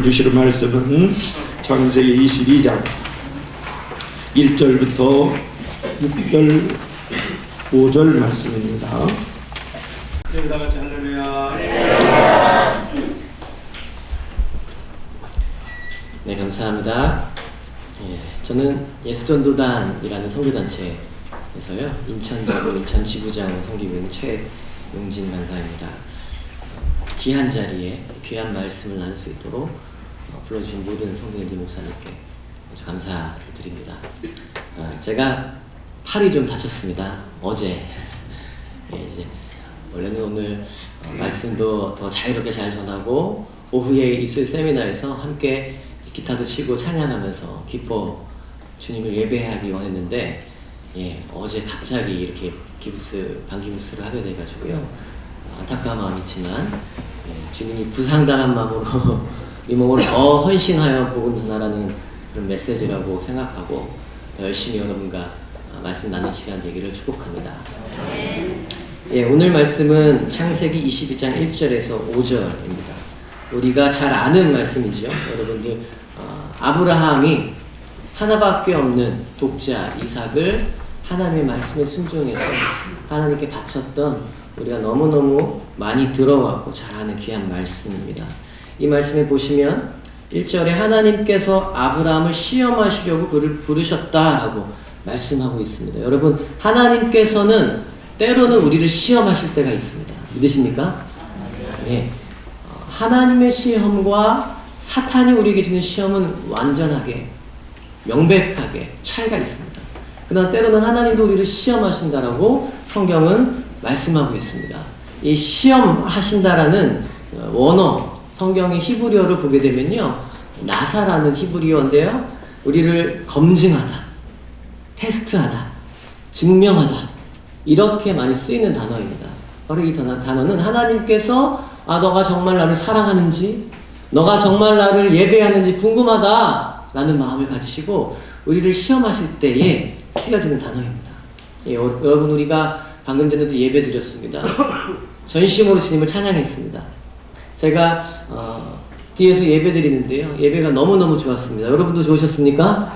읽으실 말씀은 창세기 22장 1절부터 6절 5절 말씀입니다. 다 같이 할렐루야. 네, 감사합니다. 저는 예수전도단이라는 선교단체에서요, 인천지부 인천지부장을 섬기고 있는 최용진 간사입니다. 귀한 자리에 귀한 말씀을 나눌 수 있도록 불러주신 모든 성도님들 목사님께 아주 감사를 드립니다. 제가 팔이 좀 다쳤습니다. 어제. 이제 원래는 오늘 말씀도 더 자유롭게 잘 전하고 오후에 있을 세미나에서 함께 기타도 치고 찬양하면서 기뻐 주님을 예배하기 원했는데 어제 갑자기 이렇게 방기부스를 하게 돼가지고요, 안타까운 마음이 있지만 주님이 부상당한 마음으로 이 몸을 더 헌신하여 복음전하라는 그런 메시지라고 생각하고 더 열심히 여러분과 말씀 나눈 시간 되기를 축복합니다. 오늘 말씀은 창세기 22장 1절에서 5절입니다. 우리가 잘 아는 말씀이죠. 여러분들, 아브라함이 하나밖에 없는 독자 이삭을 하나님의 말씀에 순종해서 하나님께 바쳤던, 우리가 너무너무 많이 들어왔고 잘 아는 귀한 말씀입니다. 이 말씀에 보시면 1절에 하나님께서 아브라함을 시험하시려고 그를 부르셨다라고 말씀하고 있습니다. 여러분, 하나님께서는 때로는 우리를 시험하실 때가 있습니다. 믿으십니까? 하나님의 시험과 사탄이 우리에게 주는 시험은 완전하게 명백하게 차이가 있습니다. 그러나 때로는 하나님도 우리를 시험하신다라고 성경은 말씀하고 있습니다. 이 시험하신다라는 원어, 성경의 히브리어를 보게 되면요, 나사라는 히브리어인데요, 우리를 검증하다, 테스트하다, 증명하다, 이렇게 많이 쓰이는 단어입니다. 바로 이 단어는 하나님께서 너가 정말 나를 사랑하는지, 너가 정말 나를 예배하는지 궁금하다라는 마음을 가지시고 우리를 시험하실 때에 쓰여지는 단어입니다. 여러분, 우리가 방금 전에도 예배 드렸습니다. 전심으로 주님을 찬양했습니다. 제가 뒤에서 예배 드리는데요, 예배가 너무너무 좋았습니다. 여러분도 좋으셨습니까?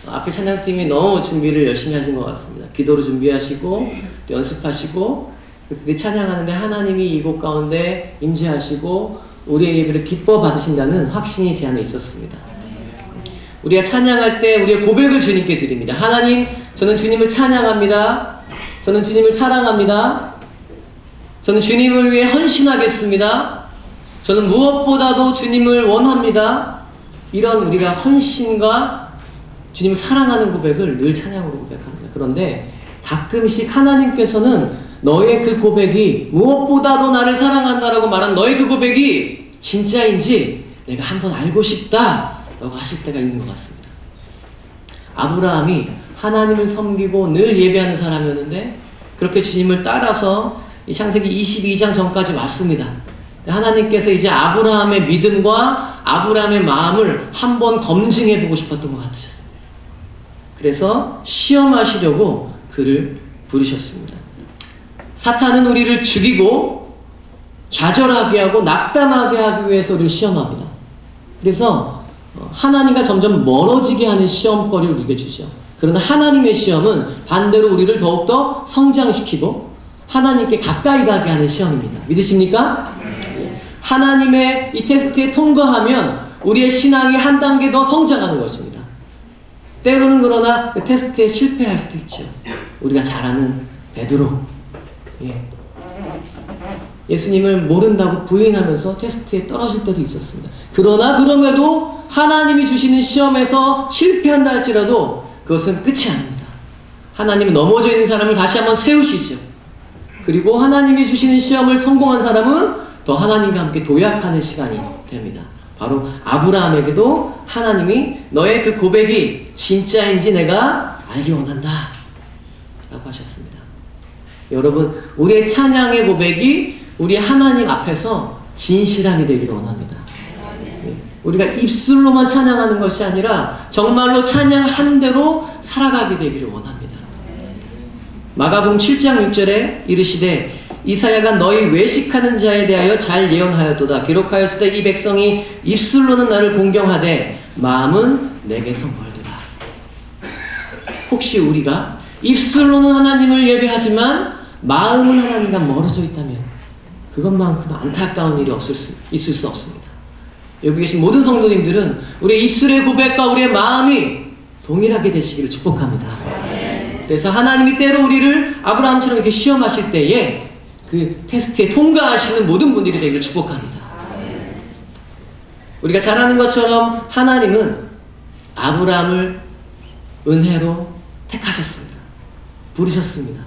앞에 찬양팀이 너무 준비를 열심히 하신 것 같습니다. 기도로 준비하시고 연습하시고, 그래서 찬양하는데 하나님이 이곳 가운데 임재하시고 우리의 예배를 기뻐 받으신다는 확신이 제 안에 있었습니다. 우리가 찬양할 때 우리의 고백을 주님께 드립니다. 하나님, 저는 주님을 찬양합니다. 저는 주님을 사랑합니다. 저는 주님을 위해 헌신하겠습니다. 저는 무엇보다도 주님을 원합니다. 이런 우리가 헌신과 주님을 사랑하는 고백을 늘 찬양으로 고백합니다. 그런데 가끔씩 하나님께서는 너의 그 고백이, 무엇보다도 나를 사랑한다라고 말한 너의 그 고백이 진짜인지 내가 한번 알고 싶다 라고 하실 때가 있는 것 같습니다. 아브라함이 하나님을 섬기고 늘 예배하는 사람이었는데 그렇게 주님을 따라서 이 창세기 22장 전까지 왔습니다. 하나님께서 이제 아브라함의 믿음과 아브라함의 마음을 한번 검증해 보고 싶었던 것 같으셨습니다. 그래서 시험하시려고 그를 부르셨습니다. 사탄은 우리를 죽이고 좌절하게 하고 낙담하게 하기 위해서 우리를 시험합니다. 그래서 하나님과 점점 멀어지게 하는 시험거리를 우리에게 주죠. 그러나 하나님의 시험은 반대로 우리를 더욱더 성장시키고 하나님께 가까이 가게 하는 시험입니다. 믿으십니까? 하나님의 이 테스트에 통과하면 우리의 신앙이 한 단계 더 성장하는 것입니다. 때로는 그러나 그 테스트에 실패할 수도 있죠. 우리가 잘 아는 베드로, 예수님을 모른다고 부인하면서 테스트에 떨어질 때도 있었습니다. 그러나 그럼에도 하나님이 주시는 시험에서 실패한다 할지라도 그것은 끝이 아닙니다. 하나님은 넘어져 있는 사람을 다시 한번 세우시죠. 그리고 하나님이 주시는 시험을 성공한 사람은 더 하나님과 함께 도약하는 시간이 됩니다. 바로 아브라함에게도 하나님이 너의 그 고백이 진짜인지 내가 알기 원한다 라고 하셨습니다. 여러분, 우리의 찬양의 고백이 우리 하나님 앞에서 진실함이 되기를 원합니다. 우리가 입술로만 찬양하는 것이 아니라 정말로 찬양한 대로 살아가게 되기를 원합니다. 마가복음 7장 6절에 이르시되 이사야가 너희 외식하는 자에 대하여 잘 예언하였도다. 기록하였을 때 이 백성이 입술로는 나를 공경하되 마음은 내게서 멀더라. 혹시 우리가 입술로는 하나님을 예배하지만 마음은 하나님과 멀어져 있다면 그것만큼 안타까운 일이 있을 수 없습니다. 여기 계신 모든 성도님들은 우리의 입술의 고백과 우리의 마음이 동일하게 되시기를 축복합니다. 그래서 하나님이 때로 우리를 아브라함처럼 이렇게 시험하실 때에 그 테스트에 통과하시는 모든 분들이 되기를 축복합니다. 우리가 잘 아는 것처럼 하나님은 아브라함을 은혜로 택하셨습니다. 부르셨습니다.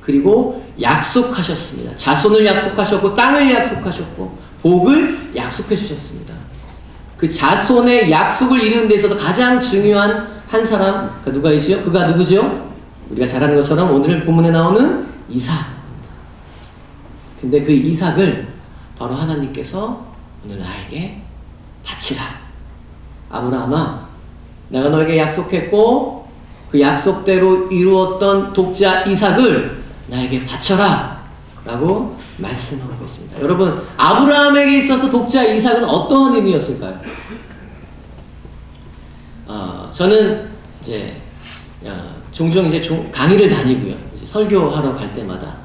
그리고 약속하셨습니다. 자손을 약속하셨고 땅을 약속하셨고 복을 약속해 주셨습니다. 그 자손의 약속을 이루는 데 있어서 가장 중요한 한 사람, 그가 누구죠? 우리가 잘 아는 것처럼 오늘 본문에 나오는 이삭. 근데 그 이삭을 바로 하나님께서 오늘 나에게 바치라. 아브라함아, 내가 너에게 약속했고 그 약속대로 이루었던 독자 이삭을 나에게 바쳐라 라고 말씀하고 있습니다. 여러분, 아브라함에게 있어서 독자 이삭은 어떠한 의미였을까요? 저는 이제 종종 이제 강의를 다니고요. 이제 설교하러 갈 때마다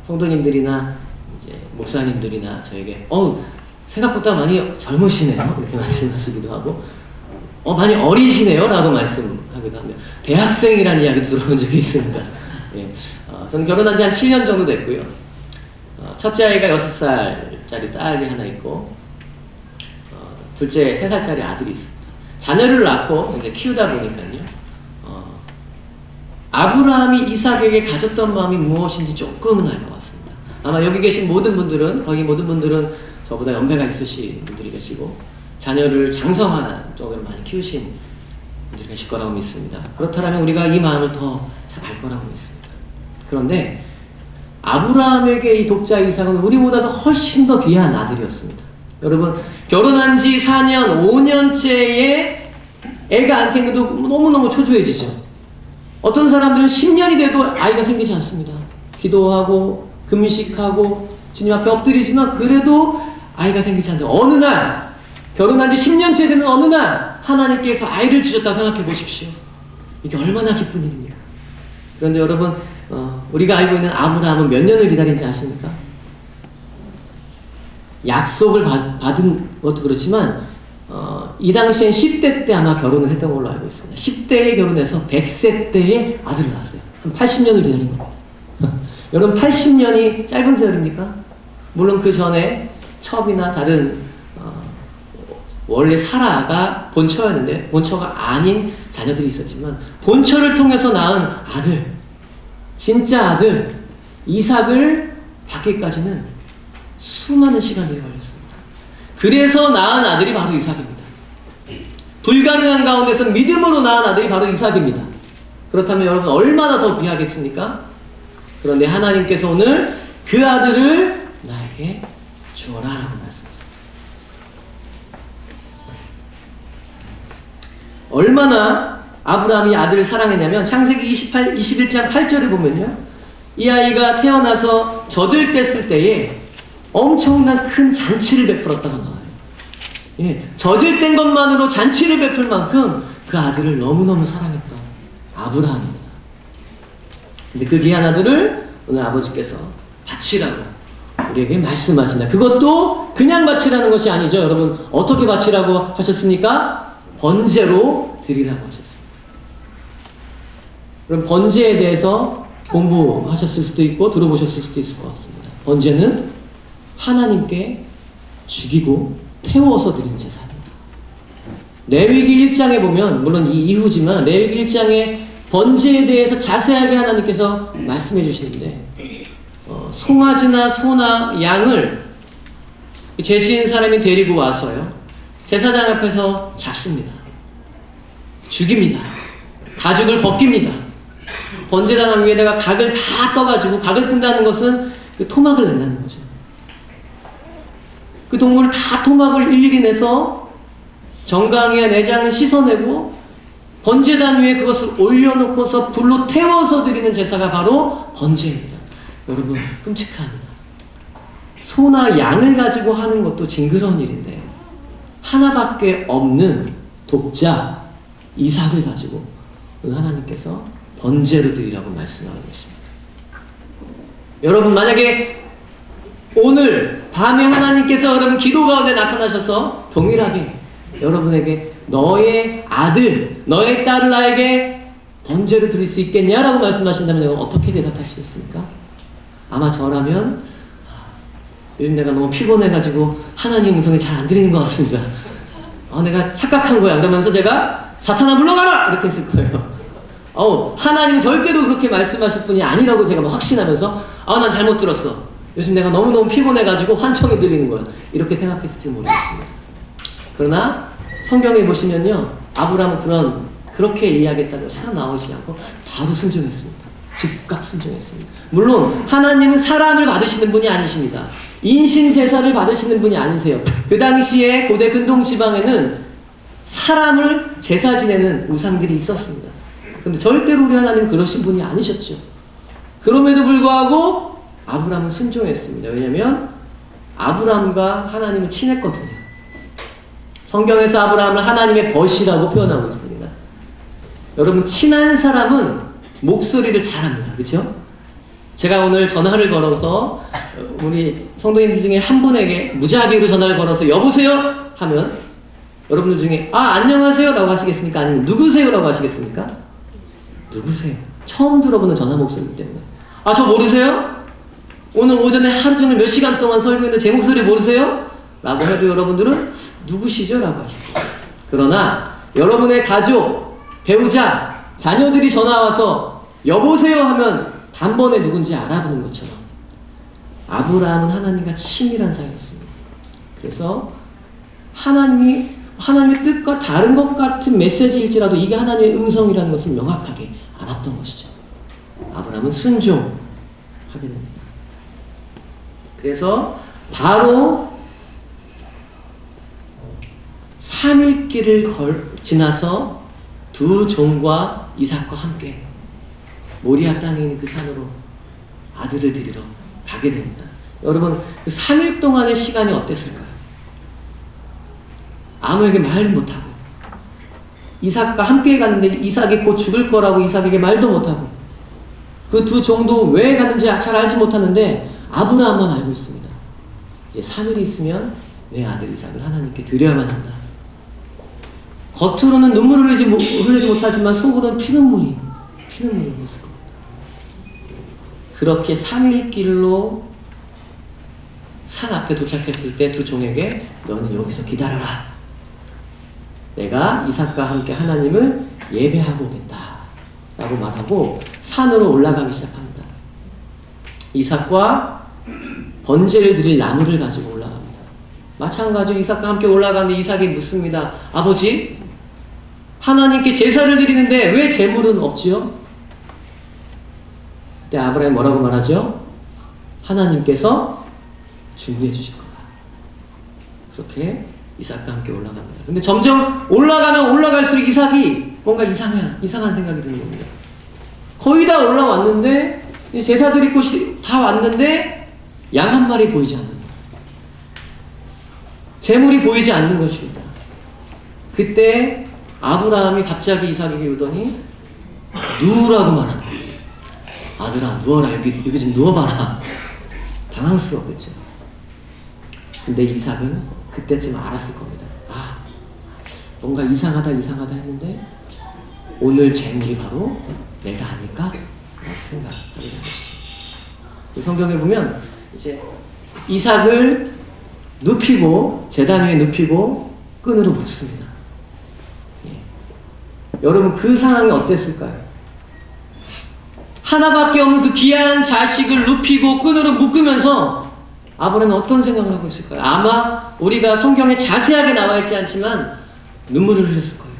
성도님들이나 이제 목사님들이나 저에게 생각보다 많이 젊으시네요 이렇게 말씀하시기도 하고 많이 어리시네요 라고 말씀하기도 합니다. 대학생이라는 이야기 들어본 적이 있습니다. 예. 저는 결혼한 지 한 7년 정도 됐고요. 첫째 아이가 6살짜리 딸이 하나 있고 둘째 3살짜리 아들이 있습니다. 자녀를 낳고 이제 키우다 보니까요. 아브라함이 이삭에게 가졌던 마음이 무엇인지 조금은 알 것 같습니다. 아마 여기 계신 모든 분들은, 거의 모든 분들은 저보다 연배가 있으신 분들이 계시고 자녀를 장성한 쪽으로 많이 키우신 분들이 계실 거라고 믿습니다. 그렇다면 우리가 이 마음을 더 잘 알 거라고 믿습니다. 그런데 아브라함에게 이 독자 이삭은 우리보다도 훨씬 더 귀한 아들이었습니다. 여러분, 결혼한 지 4년, 5년째에 애가 안 생겨도 너무너무 초조해지죠. 어떤 사람들은 10년이 돼도 아이가 생기지 않습니다. 기도하고 금식하고 주님 앞에 엎드리지만 그래도 아이가 생기지 않는다. 어느 날, 결혼한 지 10년째 되는 어느 날 하나님께서 아이를 주셨다고 생각해 보십시오. 이게 얼마나 기쁜 일입니까? 그런데 여러분, 우리가 알고 있는 아브라함은 몇 년을 기다린지 아십니까? 약속을 받은 것도 그렇지만 이 당시엔 10대 때 아마 결혼을 했던 걸로 알고 있습니다. 10대에 결혼해서 100세 때에 아들을 낳았어요. 한 80년을 기다린 겁니다. 여러분, 80년이 짧은 세월입니까? 물론 그 전에 첩이나 다른 원래 사라가 본처였는데 본처가 아닌 자녀들이 있었지만 본처를 통해서 낳은 아들, 진짜 아들 이삭을 받기까지는 수많은 시간이 걸렸습니다. 그래서 낳은 아들이 바로 이삭입니다. 불가능한 가운데서 믿음으로 낳은 아들이 바로 이삭입니다. 그렇다면 여러분 얼마나 더 귀하겠습니까? 그런데 하나님께서 오늘 그 아들을 나에게 주어라 라고 말씀하셨습니다. 얼마나 아브라함이 아들을 사랑했냐면 창세기 21장 8절에 보면요, 이 아이가 태어나서 젖을뗐을 때에 엄청난 큰 잔치를 베풀었다고 나와요. 예, 젖을뗀 것만으로 잔치를 베풀 만큼 그 아들을 너무너무 사랑했던 아브라함입니다. 근데 그 귀한 아들을 오늘 아버지께서 바치라고 우리에게 말씀하신다. 그것도 그냥 바치라는 것이 아니죠. 여러분, 어떻게 바치라고 하셨습니까? 번제로 드리라고 하셨습니다. 그럼 번제에 대해서 공부하셨을 수도 있고 들어보셨을 수도 있을 것 같습니다. 번제는 하나님께 죽이고 태워서 드린 제사입니다. 레위기 1장에 보면, 물론 이 이후지만 레위기 1장에 번제에 대해서 자세하게 하나님께서 말씀해 주시는데 송아지나 소나 양을 제시인 사람이 데리고 와서요, 제사장 앞에서 잡습니다. 죽입니다. 가죽을 벗깁니다. 번제단 위에다가 각을 다 떠가지고, 각을 뜬다는 것은 그 토막을 낸다는 거죠. 그 동물을 다 토막을 일일이 내서 정강이와 내장을 씻어내고 번제단 위에 그것을 올려놓고서 불로 태워서 드리는 제사가 바로 번제입니다. 여러분 끔찍합니다. 소나 양을 가지고 하는 것도 징그러운 일인데 하나밖에 없는 독자 이삭을 가지고 하나님께서 번제로 드리라고 말씀하고 계십니다. 여러분 만약에 오늘 밤에 하나님께서 여러분 기도 가운데 나타나셔서 동일하게 여러분에게 너의 아들, 너의 딸을 나에게 번제로 드릴 수 있겠냐라고 말씀하신다면 여러분 어떻게 대답하시겠습니까? 아마 저라면 요즘 내가 너무 피곤해가지고 하나님 음성이 잘 안 들리는 것 같습니다. 내가 착각한 거야. 그러면서 제가 사탄아 물러가라! 이렇게 했을 거예요. 하나님은 절대로 그렇게 말씀하실 분이 아니라고 제가 막 확신하면서 난 잘못 들었어. 요즘 내가 너무너무 피곤해가지고 환청이 들리는 거야. 이렇게 생각했을지 모르겠습니다. 그러나 성경에 보시면요. 아브라함은 그렇게 이야기했다고 잘 나오지 않고 바로 순종했습니다. 즉각 순종했습니다. 물론 하나님은 사람을 받으시는 분이 아니십니다. 인신 제사를 받으시는 분이 아니세요. 그 당시에 고대 근동 지방에는 사람을 제사 지내는 우상들이 있었습니다. 근데 절대로 우리 하나님은 그러신 분이 아니셨죠. 그럼에도 불구하고 아브라함은 순종했습니다. 왜냐하면 아브라함과 하나님은 친했거든요. 성경에서 아브라함을 하나님의 벗이라고 표현하고 있습니다. 여러분 친한 사람은 목소리를 잘합니다. 그렇죠? 제가 오늘 전화를 걸어서 우리 성도님들 중에 한 분에게 무작위로 전화를 걸어서 여보세요? 하면 여러분들 중에 안녕하세요? 라고 하시겠습니까? 아니면 누구세요? 라고 하시겠습니까? 누구세요? 처음 들어보는 전화 목소리이기 때문에 저 모르세요? 오늘 오전에 하루 종일 몇 시간 동안 설교했는데 제 목소리 모르세요? 라고 해도 여러분들은 누구시죠? 라고 하시죠. 그러나 여러분의 가족, 배우자, 자녀들이 전화와서 여보세요 하면 단번에 누군지 알아보는 것처럼 아브라함은 하나님과 친밀한 사이였습니다. 그래서 하나님의 뜻과 다른 것 같은 메시지일지라도 이게 하나님의 음성이라는 것을 명확하게 알았던 것이죠. 아브라함은 순종하게 됩니다. 그래서 바로 3일길을 지나서 두 종과 이삭과 함께 모리아 땅에 있는 그 산으로 아들을 드리러 가게 됩니다. 여러분 그 3일 동안의 시간이 어땠을까요? 아무에게 말을 못하고 이삭과 함께 갔는데 이삭이 곧 죽을 거라고 이삭에게 말도 못하고 그 두 종도 왜 갔는지 잘 알지 못하는데 아브라함만 알고 있습니다. 이제 3일이 있으면 내 아들 이삭을 하나님께 드려야만 한다. 겉으로는 눈물을 흘리지 못하지만 속으로는 피눈물이 흘렸을 겁니다. 그렇게 3일 길로 산 앞에 도착했을 때 두 종에게 너는 여기서 기다려라. 내가 이삭과 함께 하나님을 예배하고 오겠다. 라고 말하고 산으로 올라가기 시작합니다. 이삭과 번제를 드릴 나무를 가지고 올라갑니다. 마찬가지로 이삭과 함께 올라가는데 이삭이 묻습니다. 아버지, 하나님께 제사를 드리는데 왜 제물은 없지요? 그때 아브라함이 뭐라고 말하죠? 하나님께서 준비해 주실 거다. 그렇게 이삭과 함께 올라갑니다. 근데 점점 올라가면 올라갈수록 이삭이 뭔가 이상한 생각이 드는 겁니다. 거의 다 올라왔는데 제사 드릴 곳이 다 왔는데 양 한 마리 보이지 않는 거예요. 제물이 보이지 않는 것입니다. 그때 아브라함이 갑자기 이삭에게 이러더니 누우라고 말하는 거예요. 아들아 누워라. 여기 좀 누워봐라. 당황스러웠겠죠. 근데 이삭은 그때쯤 알았을 겁니다. 뭔가 이상하다 했는데 오늘 제물이 바로 내가 아닐까? 라고 생각하게 된 것이죠. 성경에 보면 이제 이삭을 눕히고 제단 위에 눕히고 끈으로 묶습니다. 여러분 그 상황이 어땠을까요? 하나밖에 없는 그 귀한 자식을 눕히고 끈으로 묶으면서 아브라함은 어떤 생각을 하고 있을까요? 아마 우리가 성경에 자세하게 나와 있지 않지만 눈물을 흘렸을 거예요.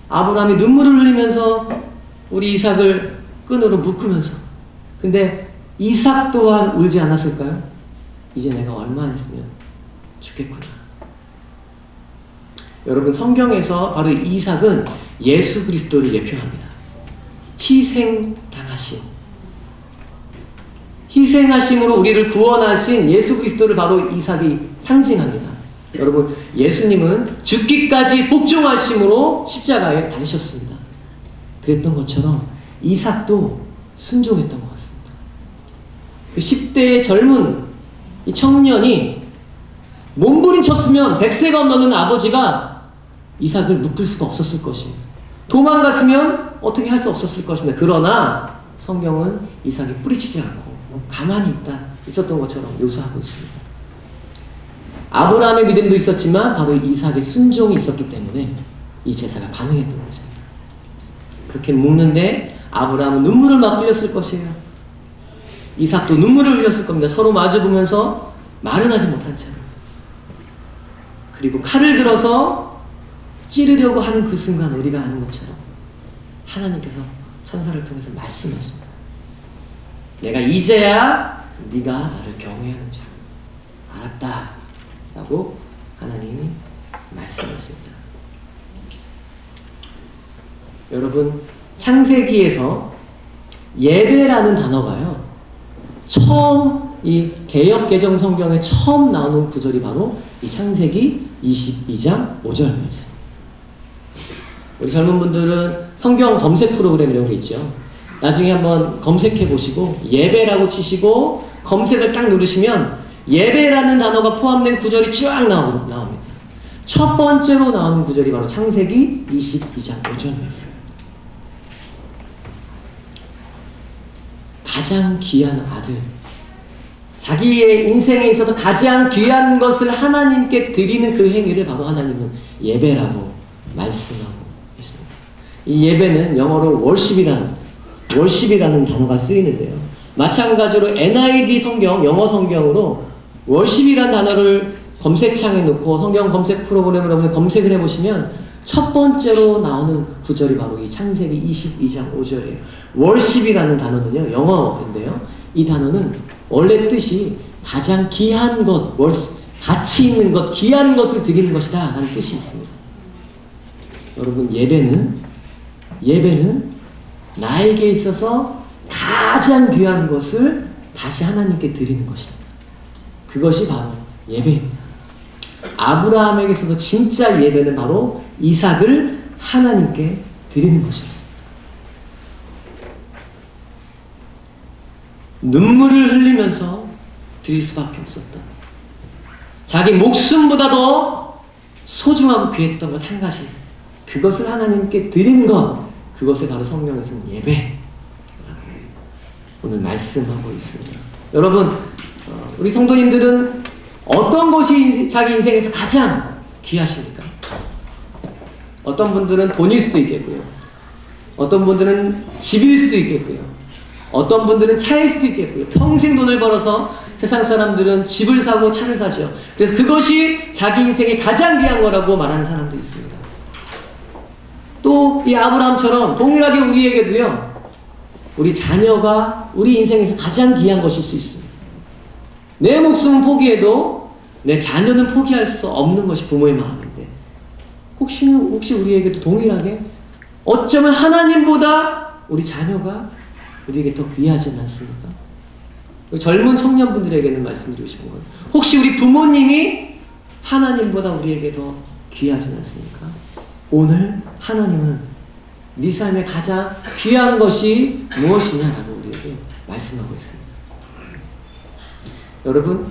아브라함이 눈물을 흘리면서 우리 이삭을 끈으로 묶으면서 근데 이삭 또한 울지 않았을까요? 이제 내가 얼마 했으면 죽겠구나. 여러분 성경에서 바로 이삭은 예수 그리스도를 예표합니다. 희생당하신 희생하심으로 우리를 구원하신 예수 그리스도를 바로 이삭이 상징합니다. 여러분, 예수님은 죽기까지 복종하심으로 십자가에 달리셨습니다. 그랬던 것처럼 이삭도 순종했던 것 같습니다. 그 10대의 젊은 이 청년이 몸부림쳤으면 100세가 넘는 아버지가 이삭을 묶을 수가 없었을 것입니다. 도망갔으면 어떻게 할 수 없었을 것입니다. 그러나 성경은 이삭이 뿌리치지 않고 가만히 있었던 것처럼 묘사하고 있습니다. 아브라함의 믿음도 있었지만 바로 이삭의 순종이 있었기 때문에 이 제사가 가능했던 것입니다. 그렇게 묶는데 아브라함은 눈물을 막 흘렸을 것이에요. 이삭도 눈물을 흘렸을 겁니다. 서로 마주보면서 말은 하지 못한 채. 그리고 칼을 들어서 찌르려고 하는 그 순간 우리가 아는 것처럼 하나님께서 천사를 통해서 말씀하십니다. 내가 이제야 네가 나를 경외하는 줄 알았다 라고 하나님이 말씀하십니다. 여러분, 창세기에서 예배라는 단어가요, 처음 이 개역 개정 성경에 처음 나오는 구절이 바로 이 창세기 22장 5절 말씀. 우리 젊은 분들은 성경 검색 프로그램 이런 게 있죠. 나중에 한번 검색해 보시고 예배라고 치시고 검색을 딱 누르시면 예배라는 단어가 포함된 구절이 쫙 나옵니다. 첫 번째로 나오는 구절이 바로 창세기 22장 5절 말씀. 가장 귀한 아들, 자기의 인생에 있어서 가장 귀한 것을 하나님께 드리는 그 행위를 바로 하나님은 예배라고 말씀하고 있습니다. 이 예배는 영어로 월십이라는 단어가 쓰이는데요. 마찬가지로 NIV 성경, 영어 성경으로 월십이라는 단어를 검색창에 넣고 성경 검색 프로그램을 여러분이 검색을 해보시면 첫 번째로 나오는 구절이 바로 이 창세기 22장 5절이에요. 월십이라는 단어는요, 영어인데요. 이 단어는 원래 뜻이 가장 귀한 것, 가치 있는 것, 귀한 것을 드리는 것이다 라는 뜻이 있습니다. 여러분, 예배는 나에게 있어서 가장 귀한 것을 다시 하나님께 드리는 것입니다. 그것이 바로 예배입니다. 아브라함에게 있어서 진짜 예배는 바로 이삭을 하나님께 드리는 것이었습니다. 눈물을 흘리면서 드릴 수밖에 없었던, 자기 목숨보다 더 소중하고 귀했던 것 한 가지, 그것을 하나님께 드리는 것, 그것을 바로 성경에서는 예배 오늘 말씀하고 있습니다. 여러분, 우리 성도님들은 어떤 것이 자기 인생에서 가장 귀하십니까? 어떤 분들은 돈일 수도 있겠고요. 어떤 분들은 집일 수도 있겠고요. 어떤 분들은 차일 수도 있겠고요. 평생 돈을 벌어서 세상 사람들은 집을 사고 차를 사죠. 그래서 그것이 자기 인생의 가장 귀한 거라고 말하는 사람도 있습니다. 또 이 아브라함처럼 동일하게 우리에게도요, 우리 자녀가 우리 인생에서 가장 귀한 것일 수 있습니다. 내 목숨은 포기해도 내 자녀는 포기할 수 없는 것이 부모의 마음인데, 혹시 우리에게도 동일하게 어쩌면 하나님보다 우리 자녀가 우리에게 더 귀하지 않습니까? 젊은 청년분들에게는 말씀드리고 싶은 거예요. 혹시 우리 부모님이 하나님보다 우리에게 더 귀하지 않습니까? 오늘 하나님은 네 삶에 가장 귀한 것이 무엇이냐라고 우리에게 말씀하고 있습니다. 여러분,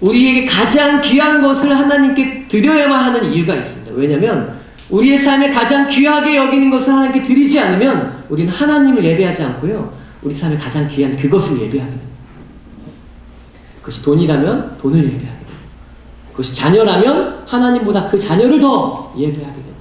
우리에게 가장 귀한 것을 하나님께 드려야만 하는 이유가 있습니다. 왜냐하면 우리의 삶에 가장 귀하게 여기는 것을 하나님께 드리지 않으면 우리는 하나님을 예배하지 않고요, 우리 삶에 가장 귀한 그것을 예배하게 됩니다. 그것이 돈이라면 돈을 예배하게 되고, 그것이 자녀라면 하나님보다 그 자녀를 더 예배하게 되고,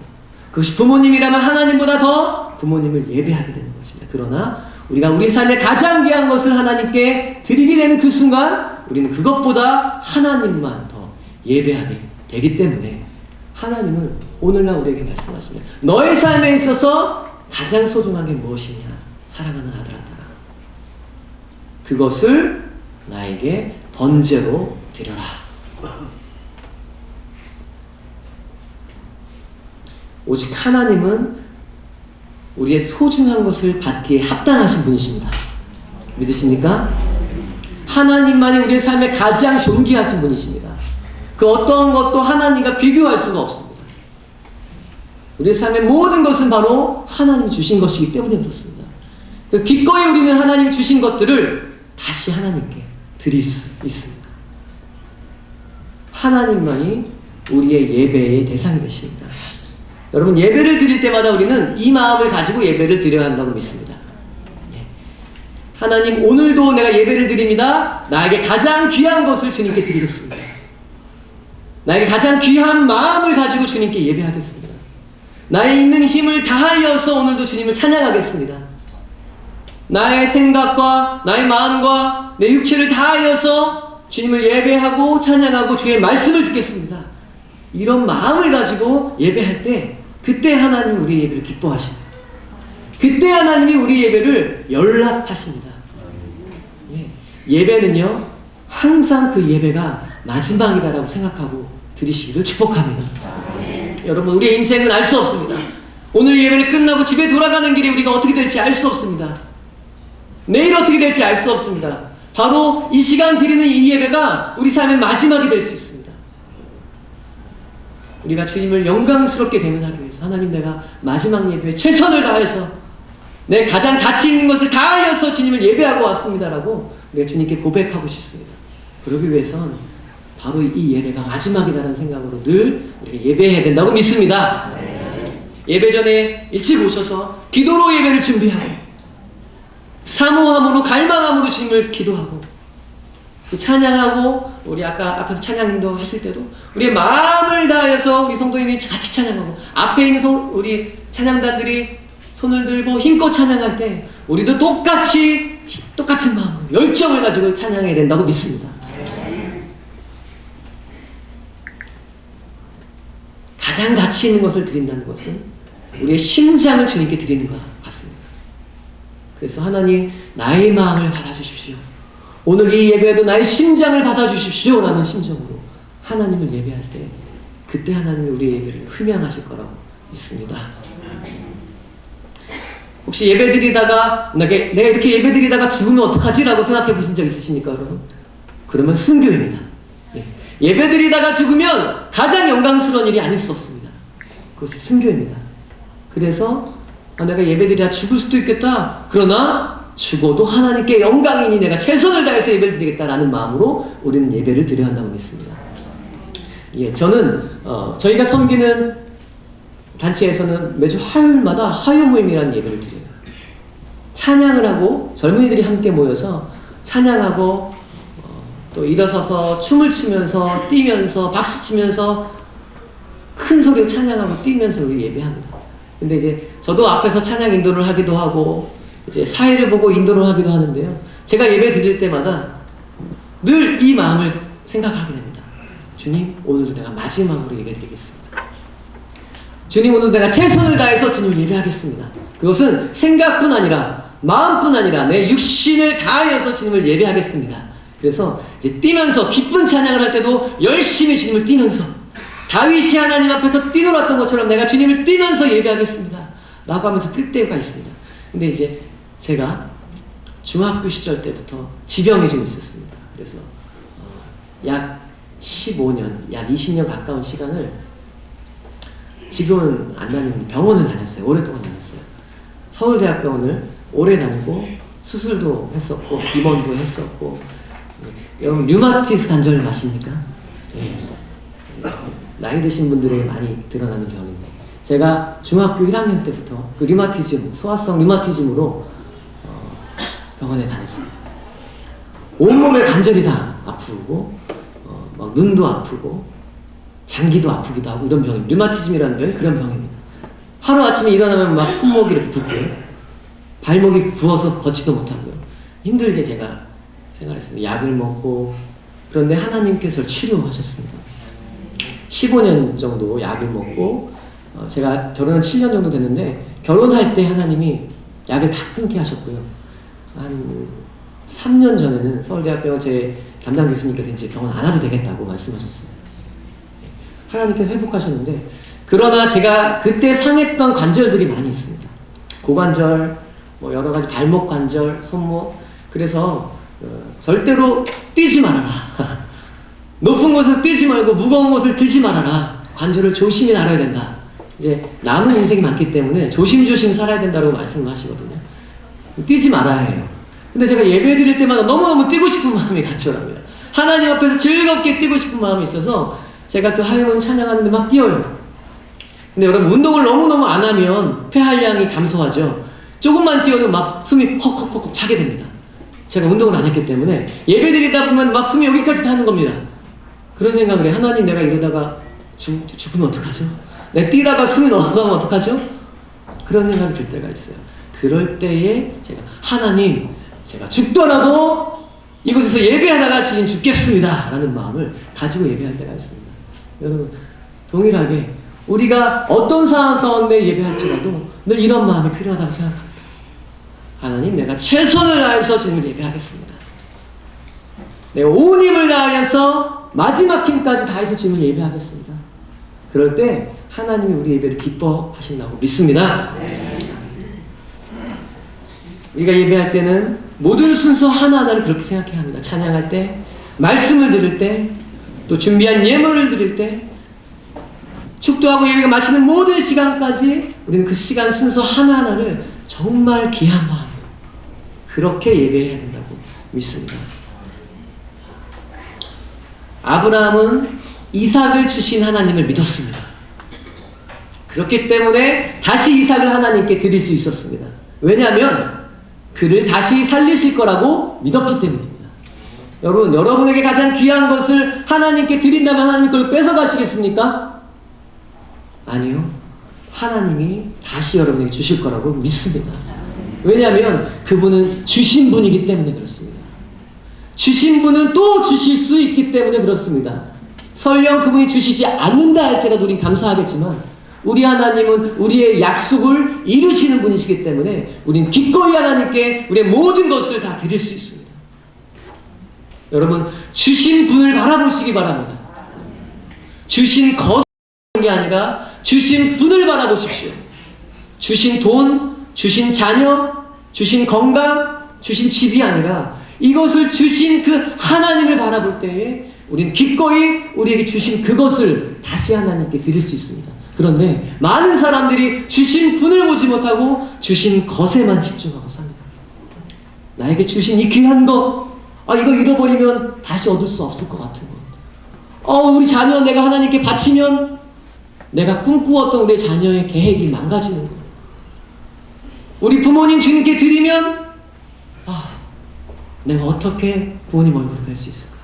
그것이 부모님이라면 하나님보다 더 부모님을 예배하게 되는 것입니다. 그러나 우리가 우리 삶에 가장 귀한 것을 하나님께 드리게 되는 그 순간 우리는 그것보다 하나님만 더 예배하게 되기 때문에 하나님은 오늘날 우리에게 말씀하십니다. 너의 삶에 있어서 가장 소중한 게 무엇이냐? 사랑하는 아들아, 그것을 나에게 번제로 드려라. 오직 하나님은 우리의 소중한 것을 받기에 합당하신 분이십니다. 믿으십니까? 하나님만이 우리의 삶에 가장 존귀하신 분이십니다. 그 어떤 것도 하나님과 비교할 수가 없습니다. 우리의 삶의 모든 것은 바로 하나님이 주신 것이기 때문에 그렇습니다. 그래서 기꺼이 우리는 하나님이 주신 것들을 다시 하나님께 드릴 수 있습니다. 하나님만이 우리의 예배의 대상이 되십니다. 여러분, 예배를 드릴 때마다 우리는 이 마음을 가지고 예배를 드려야 한다고 믿습니다. 하나님, 오늘도 내가 예배를 드립니다. 나에게 가장 귀한 것을 주님께 드리겠습니다. 나에게 가장 귀한 마음을 가지고 주님께 예배하겠습니다. 나의 있는 힘을 다하여서 오늘도 주님을 찬양하겠습니다. 나의 생각과 나의 마음과 내 육체를 다하여서 주님을 예배하고 찬양하고 주의 말씀을 듣겠습니다. 이런 마음을 가지고 예배할 때 그때 하나님이 우리 예배를 기뻐하십니다. 그때 하나님이 우리 예배를 연락하십니다. 예배는요, 항상 그 예배가 마지막이다라고 생각하고 드리시기를 축복합니다. 여러분, 우리의 인생은 알 수 없습니다. 오늘 예배를 끝나고 집에 돌아가는 길에 우리가 어떻게 될지 알 수 없습니다. 내일 어떻게 될지 알 수 없습니다. 바로 이 시간 드리는 이 예배가 우리 삶의 마지막이 될 수 있습니다. 우리가 주님을 영광스럽게 대면하기 위해서 하나님, 내가 마지막 예배에 최선을 다해서 내 가장 가치 있는 것을 다하여서 주님을 예배하고 왔습니다라고 우리가 주님께 고백하고 싶습니다. 그러기 위해선 바로 이 예배가 마지막이라는 생각으로 늘 우리가 예배해야 된다고 믿습니다. 예배 전에 일찍 오셔서 기도로 예배를 준비하고 사모함으로 갈망함으로 주님을 기도하고 찬양하고, 우리 아까 앞에서 찬양인도 하실 때도 우리의 마음을 다해서 우리 성도님이 같이 찬양하고, 앞에 있는 우리 찬양자들이 손을 들고 힘껏 찬양할 때 우리도 똑같은 마음, 열정을 가지고 찬양해야 된다고 믿습니다. 가장 가치 있는 것을 드린다는 것은 우리의 심장을 주님께 드리는 것 같습니다. 그래서 하나님, 나의 마음을 받아주십시오. 오늘 이 예배에도 나의 심장을 받아주십시오 라는 심정으로 하나님을 예배할 때 그때 하나님이 우리의 예배를 흠양하실 거라고 믿습니다. 혹시 예배드리다가 내가 이렇게 예배드리다가 죽으면 어떡하지? 라고 생각해 보신 적 있으십니까, 여러분? 그러면 순교입니다. 예배드리다가 죽으면 가장 영광스러운 일이 아닐 수 없습니다. 그것이 순교입니다. 그래서 내가 예배드리다 죽을 수도 있겠다. 그러나 죽어도 하나님께 영광이니 내가 최선을 다해서 예배를 드리겠다라는 마음으로 우리는 예배를 드려야 한다고 믿습니다. 저는 저희가 섬기는 단체에서는 매주 화요일마다 화요 모임이라는 예배를 드려요. 찬양을 하고 젊은이들이 함께 모여서 찬양하고 또 일어서서 춤을 추면서 뛰면서 박수치면서 큰 소리로 찬양하고 뛰면서 우리 예배합니다. 근데 이제 저도 앞에서 찬양 인도를 하기도 하고 이제 사회를 보고 인도를 하기도 하는데요. 제가 예배 드릴 때마다 늘 이 마음을 생각하게 됩니다. 주님, 오늘도 내가 마지막으로 예배 드리겠습니다. 주님, 오늘도 내가 최선을 다해서 주님을 예배하겠습니다. 그것은 생각뿐 아니라 마음뿐 아니라 내 육신을 다하여서 주님을 예배하겠습니다. 그래서 이제 뛰면서 기쁜 찬양을 할 때도 열심히 주님을 뛰면서 다윗이 하나님 앞에서 뛰놀았던 것처럼 내가 주님을 뛰면서 예배하겠습니다 라고 하면서 뛸 때가 있습니다. 근데 이제 제가 중학교 시절 때부터 지병이 좀 있었습니다. 그래서 약 15년, 약 20년 가까운 시간을 지금은 안 다니는 병원을 다녔어요. 오랫동안 다녔어요. 서울대학병원을 오래 다니고 수술도 했었고 입원도 했었고. 여러분, 류마티스 관절 아십니까? 나이 드신 분들에게 많이 드러나는 병입니다. 제가 중학교 1학년 때부터 그 류마티즘, 소아성 류마티즘으로 병원에 다녔습니다. 온몸의 관절이 다 아프고 막 눈도 아프고 장기도 아프기도 하고 이런 병입니다. 류마티즘이라는 병이 그런 병입니다. 하루아침에 일어나면 막 손목이 이렇게 붓고요. 발목이 부어서 걷지도 못하고요. 힘들게 제가 생활했습니다. 약을 먹고. 그런데 하나님께서 치료하셨습니다. 15년 정도 약을 먹고 제가 결혼한 7년 정도 됐는데 결혼할 때 하나님이 약을 다 끊게 하셨고요. 한 3년 전에는 서울대학병원 제 담당 교수님께서 이제 병원 안 와도 되겠다고 말씀하셨습니다. 하나님께서 회복하셨는데, 그러나 제가 그때 상했던 관절들이 많이 있습니다. 고관절, 뭐 여러 가지 발목 관절, 손목. 그래서 절대로 뛰지 말아라. 높은 곳에서 뛰지 말고 무거운 것을 들지 말아라. 관절을 조심히 다뤄야 된다. 이제 남은 인생이 많기 때문에 조심조심 살아야 된다고 말씀을 하시거든요. 뛰지 말아야 해요. 근데 제가 예배 드릴 때마다 너무너무 뛰고 싶은 마음이 간절합니다. 하나님 앞에서 즐겁게 뛰고 싶은 마음이 있어서 제가 그 하용은 찬양하는데 막 뛰어요. 근데 여러분, 운동을 너무너무 안 하면 폐활량이 감소하죠. 조금만 뛰어도 막 숨이 헉헉헉 차게 됩니다. 제가 운동을 안 했기 때문에 예배 드리다 보면 막 숨이 여기까지 타는 겁니다. 그런 생각을 해요. 하나님, 내가 이러다가 죽으면 어떡하죠? 내가 뛰다가 숨이 넘어가면 어떡하죠? 그런 생각이 들 때가 있어요. 그럴 때에 제가 하나님, 제가 죽더라도 이곳에서 예배하다가 지금 죽겠습니다 라는 마음을 가지고 예배할 때가 있습니다. 여러분, 동일하게 우리가 어떤 상황 가운데 예배할지라도 늘 이런 마음이 필요하다고 생각합니다. 하나님, 내가 최선을 다해서 주님을 예배하겠습니다. 내가 온 힘을 다하여서 마지막 힘까지 다해서 주님을 예배하겠습니다. 그럴 때 하나님이 우리 예배를 기뻐하신다고 믿습니다. 우리가 예배할 때는 모든 순서 하나하나를 그렇게 생각해야 합니다. 찬양할 때, 말씀을 들을 때, 또 준비한 예물을 드릴 때, 축도하고 예배가 마치는 모든 시간까지 우리는 그 시간 순서 하나하나를 정말 귀한 마음으로 그렇게 예배해야 된다고 믿습니다. 아브라함은 이삭을 주신 하나님을 믿었습니다. 그렇기 때문에 다시 이삭을 하나님께 드릴 수 있었습니다. 왜냐하면 그를 다시 살리실 거라고 믿었기 때문입니다. 여러분, 여러분에게 가장 귀한 것을 하나님께 드린다면 하나님 그걸 뺏어가시겠습니까? 아니요. 하나님이 다시 여러분에게 주실 거라고 믿습니다. 왜냐하면 그분은 주신 분이기 때문에 그렇습니다. 주신 분은 또 주실 수 있기 때문에 그렇습니다. 설령 그분이 주시지 않는다 할지라도 우린 감사하겠지만 우리 하나님은 우리의 약속을 이루시는 분이시기 때문에 우린 기꺼이 하나님께 우리의 모든 것을 다 드릴 수 있습니다. 여러분, 주신 분을 바라보시기 바랍니다. 주신 것이 아니라 주신 분을 바라보십시오. 주신 돈, 주신 자녀, 주신 건강, 주신 집이 아니라 이것을 주신 그 하나님을 바라볼 때에 우리는 기꺼이 우리에게 주신 그것을 다시 하나님께 드릴 수 있습니다. 그런데 많은 사람들이 주신 분을 보지 못하고 주신 것에만 집중하고 삽니다. 나에게 주신 이 귀한 것, 이거 잃어버리면 다시 얻을 수 없을 것 같은 것. 우리 자녀 내가 하나님께 바치면 내가 꿈꾸었던 우리 자녀의 계획이 망가지는 것. 우리 부모님 주님께 드리면 내가 어떻게 부모님 얼굴을 뵐 수 있을까?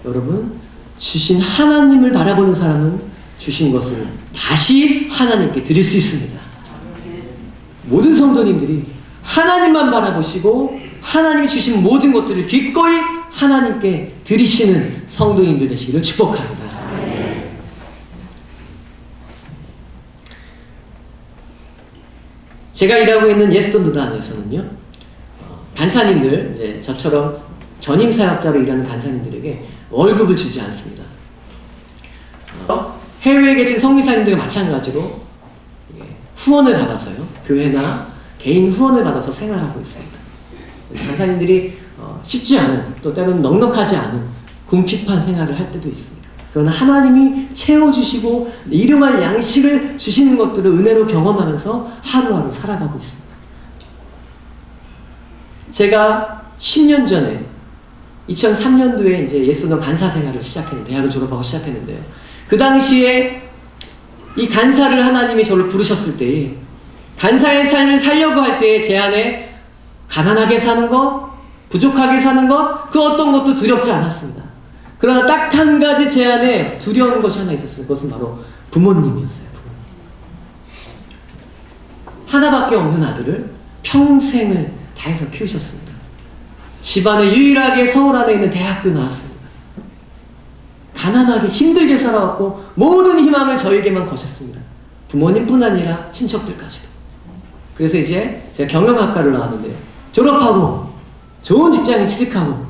여러분, 주신 하나님을 바라보는 사람은 주신 것을 다시 하나님께 드릴 수 있습니다. 모든 성도님들이 하나님만 바라보시고 하나님이 주신 모든 것들을 기꺼이 하나님께 드리시는 성도님들 되시기를 축복합니다. 제가 일하고 있는 예수돈도단에서는요, 간사님들, 이제 저처럼 전임 사역자로 일하는 간사님들에게 월급을 주지 않습니다. 해외에 계신 성기사님들과 마찬가지로 후원을 받아서요, 교회나 개인 후원을 받아서 생활하고 있습니다. 그래서 간사님들이 쉽지 않은, 또 때로는 넉넉하지 않은 궁핍한 생활을 할 때도 있습니다. 그러나 하나님이 채워주시고 일용할 양식을 주시는 것들을 은혜로 경험하면서 하루하루 살아가고 있습니다. 제가 10년 전에 2003년도에 이제 예수는 간사 생활을 시작했는데, 대학을 졸업하고 시작했는데요. 그 당시에 이 간사를 하나님이 저를 부르셨을 때에 간사의 삶을 살려고 할 때에 제 안에 가난하게 사는 것, 부족하게 사는 것, 그 어떤 것도 두렵지 않았습니다. 그러나 딱 한 가지 제 안에 두려운 것이 하나 있었어요. 그것은 바로 부모님이었어요. 부모님. 하나밖에 없는 아들을 평생을 다해서 키우셨습니다. 집안에 유일하게 서울 안에 있는 대학도 나왔습니다. 가난하게 힘들게 살아왔고 모든 희망을 저에게만 거셨습니다. 부모님뿐 아니라 친척들까지도. 그래서 이제 제가 경영학과를 나왔는데요. 졸업하고 좋은 직장에 취직하고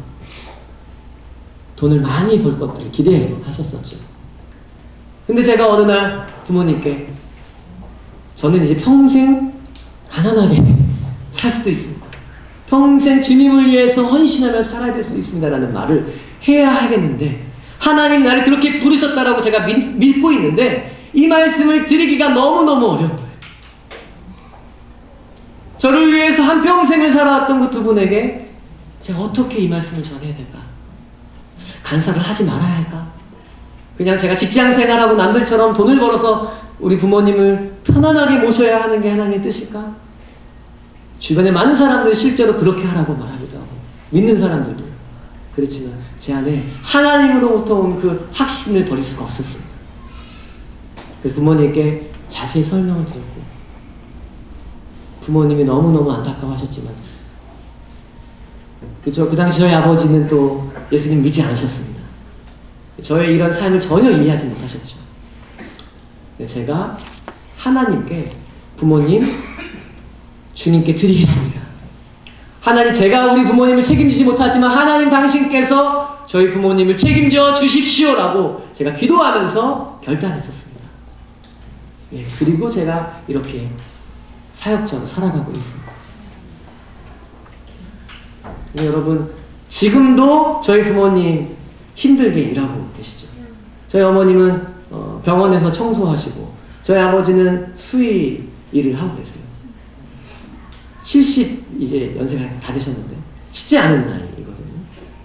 돈을 많이 벌 것들을 기대하셨었죠. 근데 제가 어느 날 부모님께 저는 이제 평생 가난하게 살 수도 있습니다. 평생 주님을 위해서 헌신하며 살아야 될 수 있습니다라는 말을 해야 하겠는데, 하나님 나를 그렇게 부르셨다라고 제가 믿고 있는데 이 말씀을 드리기가 너무너무 어려운 거예요. 저를 위해서 한평생을 살아왔던 그 두 분에게 제가 어떻게 이 말씀을 전해야 될까? 간사를 하지 말아야 할까? 그냥 제가 직장생활하고 남들처럼 돈을 벌어서 우리 부모님을 편안하게 모셔야 하는 게 하나님의 뜻일까? 주변에 많은 사람들이 실제로 그렇게 하라고 말하기도 하고 믿는 사람들도 그렇지만 제 안에 하나님으로부터 온 그 확신을 버릴 수가 없었습니다. 그래서 부모님께 자세히 설명을 드렸고 부모님이 너무너무 안타까워하셨지만 그 당시 저희 아버지는 또 예수님 믿지 않으셨습니다. 저의 이런 삶을 전혀 이해하지 못하셨죠. 제가 하나님께 부모님 주님께 드리겠습니다. 하나님, 제가 우리 부모님을 책임지지 못하지만 하나님 당신께서 저희 부모님을 책임져 주십시오라고 제가 기도하면서 결단했었습니다. 예, 그리고 제가 이렇게 사역자로 살아가고 있습니다. 네, 여러분, 지금도 저희 부모님 힘들게 일하고 계시죠. 저희 어머님은 병원에서 청소하시고 저희 아버지는 수의 일을 하고 계세요. 70 이제 연세가 다 되셨는데 쉽지 않은 나이거든요.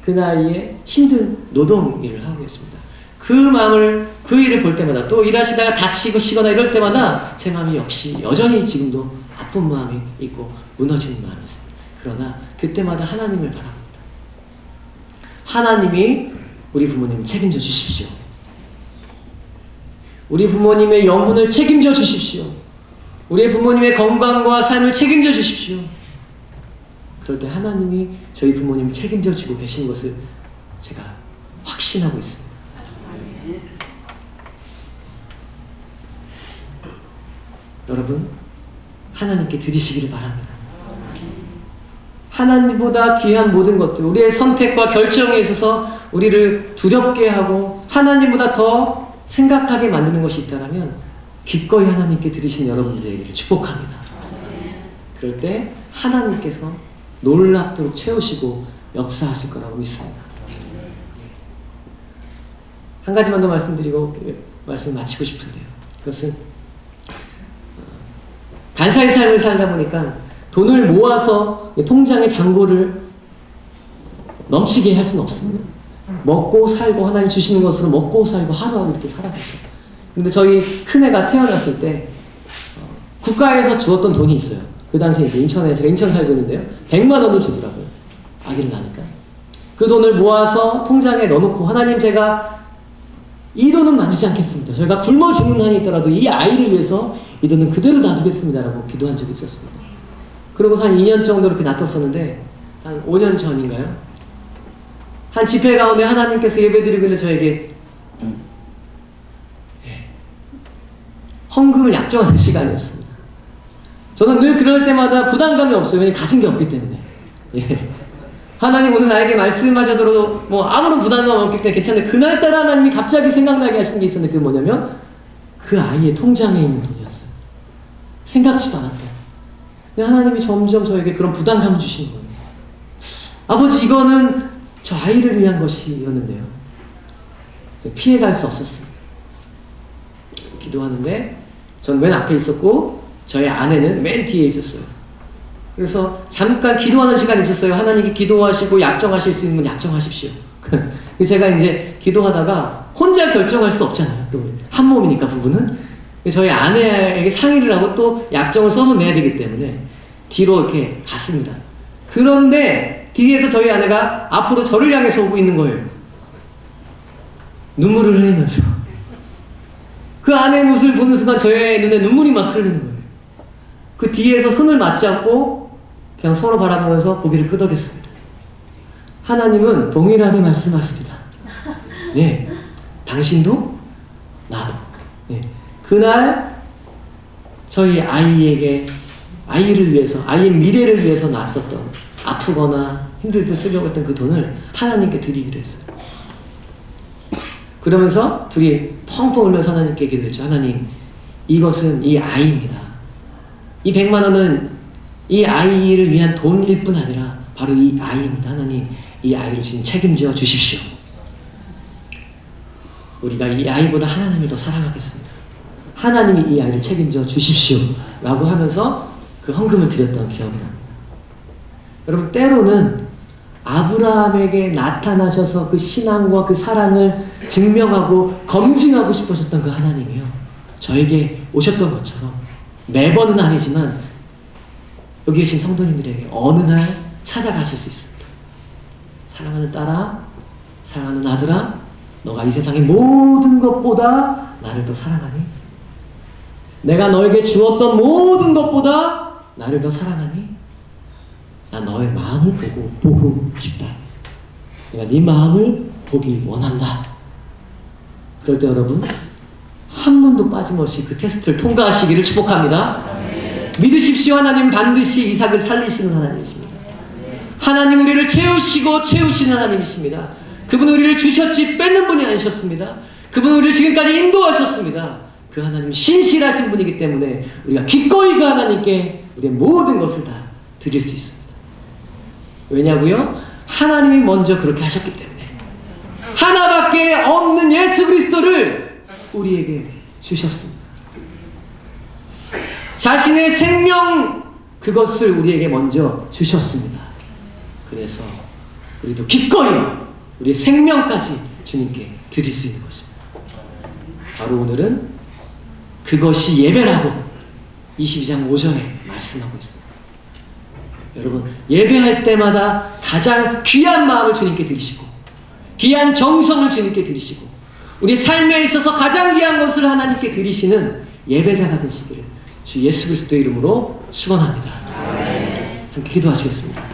그 나이에 힘든 노동 일을 하고 계십니다. 그 마음을, 그 일을 볼 때마다 또 일하시다가 다치고 쉬거나 이럴 때마다 제 마음이 역시 여전히 지금도 아픈 마음이 있고 무너지는 마음이 있습니다. 그러나 그때마다 하나님을 바랍니다. 하나님이 우리 부모님 책임져 주십시오. 우리 부모님의 영혼을 책임져 주십시오. 우리 부모님의 건강과 삶을 책임져 주십시오. 그럴 때 하나님이 저희 부모님을 책임져 주고 계신 것을 제가 확신하고 있습니다. 여러분, 하나님께 드리시기를 바랍니다. 하나님보다 귀한 모든 것들, 우리의 선택과 결정에 있어서 우리를 두렵게 하고 하나님보다 더 생각하게 만드는 것이 있다면 기꺼이 하나님께 드리신 여러분들에게 축복합니다. 그럴 때 하나님께서 놀랍도록 채우시고 역사하실 거라고 믿습니다. 한 가지만 더 말씀드리고 말씀을 마치고 싶은데요. 그것은 간사의 삶을 살다 보니까 돈을 모아서 통장의 잔고를 넘치게 할 수는 없습니다. 먹고 살고 하나님 주시는 것으로 먹고 살고 하루하루 이렇게 살아가죠. 근데 저희 큰애가 태어났을 때 국가에서 주었던 돈이 있어요. 그 당시에 이제 인천에, 제가 인천 살고 있는데요, 100만 원을 주더라고요. 아기를 낳으니까. 그 돈을 모아서 통장에 넣어놓고 하나님, 제가 이 돈은 만지지 않겠습니다. 저희가 굶어 죽는 한이 있더라도 이 아이를 위해서 이 돈은 그대로 놔두겠습니다라고 기도한 적이 있었습니다. 그러고서 한 2년 정도 이렇게 놔뒀었는데 한 5년 전인가요? 한 집회 가운데 하나님께서 예배드리고 있는 저에게 헌금을 약정하는 시간이었습니다. 저는 늘 그럴 때마다 부담감이 없어요. 왜냐하면 가진 게 없기 때문에. 예. 하나님 오늘 나에게 말씀하셔도 뭐 아무런 부담감 없기 때문에 괜찮은데, 그날따라 하나님이 갑자기 생각나게 하신 게 있었는데, 그게 뭐냐면 그 아이의 통장에 있는 돈이었어요. 생각지도 않았대요. 근데 하나님이 점점 저에게 그런 부담감을 주시는 거예요. 아버지, 이거는 저 아이를 위한 것이었는데요, 피해갈 수 없었습니다. 기도하는데 전 맨 앞에 있었고 저희 아내는 맨 뒤에 있었어요. 그래서 잠깐 기도하는 시간이 있었어요. 하나님께 기도하시고 약정하실 수 있는 건 약정하십시오. 제가 이제 기도하다가 혼자 결정할 수 없잖아요. 또 한 몸이니까 부부는. 저희 아내에게 상의를 하고 또 약정을 써서 내야 되기 때문에 뒤로 이렇게 갔습니다. 그런데 뒤에서 저희 아내가 앞으로 저를 향해서 오고 있는 거예요. 눈물을 흘리면서. 그 아내의 모습을 보는 순간 저의 눈에 눈물이 막 흐르는 거예요. 그 뒤에서 손을 맞잡고 그냥 서로 바라보면서 고개를 끄덕였습니다. 하나님은 동일하게 말씀하십니다. 네, 당신도 나도. 네. 그날 저희 아이에게, 아이를 위해서, 아이의 미래를 위해서 놨었던, 아프거나 힘들 때 쓰려고 했던 그 돈을 하나님께 드리기로 했어요. 그러면서 둘이 펑펑 울면서 하나님께 기도했죠. 하나님, 이것은 이 아이입니다. 이 100만 원은 이 아이를 위한 돈일 뿐 아니라 바로 이 아이입니다. 하나님, 이 아이를 지금 책임져 주십시오. 우리가 이 아이보다 하나님을 더 사랑하겠습니다. 하나님이 이 아이를 책임져 주십시오 라고 하면서 그 헌금을 드렸던 기억이 납니다. 여러분, 때로는 아브라함에게 나타나셔서 그 신앙과 그 사랑을 증명하고 검증하고 싶으셨던 그 하나님이요, 저에게 오셨던 것처럼 매번은 아니지만 여기 계신 성도님들에게 어느 날 찾아가실 수 있습니다. 사랑하는 딸아, 사랑하는 아들아, 너가 이 세상의 모든 것보다 나를 더 사랑하니? 내가 너에게 주었던 모든 것보다 나를 더 사랑하니? 나 너의 마음을 보고 싶다. 내가 네 마음을 보기 원한다. 그럴 때 여러분, 한 번도 빠짐없이 그 테스트를 통과하시기를 축복합니다. 믿으십시오. 하나님 반드시 이삭을 살리시는 하나님이십니다. 하나님 우리를 채우시는 하나님이십니다. 그분은 우리를 주셨지 뺏는 분이 아니셨습니다. 그분은 우리를 지금까지 인도하셨습니다. 그 하나님은 신실하신 분이기 때문에 우리가 기꺼이 그 하나님께 우리의 모든 것을 다 드릴 수 있습니다. 왜냐고요? 하나님이 먼저 그렇게 하셨기 때문에. 하나밖에 없는 예수 그리스도를 우리에게 주셨습니다. 자신의 생명, 그것을 우리에게 먼저 주셨습니다. 그래서 우리도 기꺼이 우리의 생명까지 주님께 드릴 수 있는 것입니다. 바로 오늘은 그것이 예배라고 22장 5절에 말씀하고 있습니다. 여러분, 예배할 때마다 가장 귀한 마음을 주님께 드리시고 귀한 정성을 주님께 드리시고 우리 삶에 있어서 가장 귀한 것을 하나님께 드리시는 예배자가 되시기를 주 예수 그리스도의 이름으로 축원합니다. 함께 기도하시겠습니다.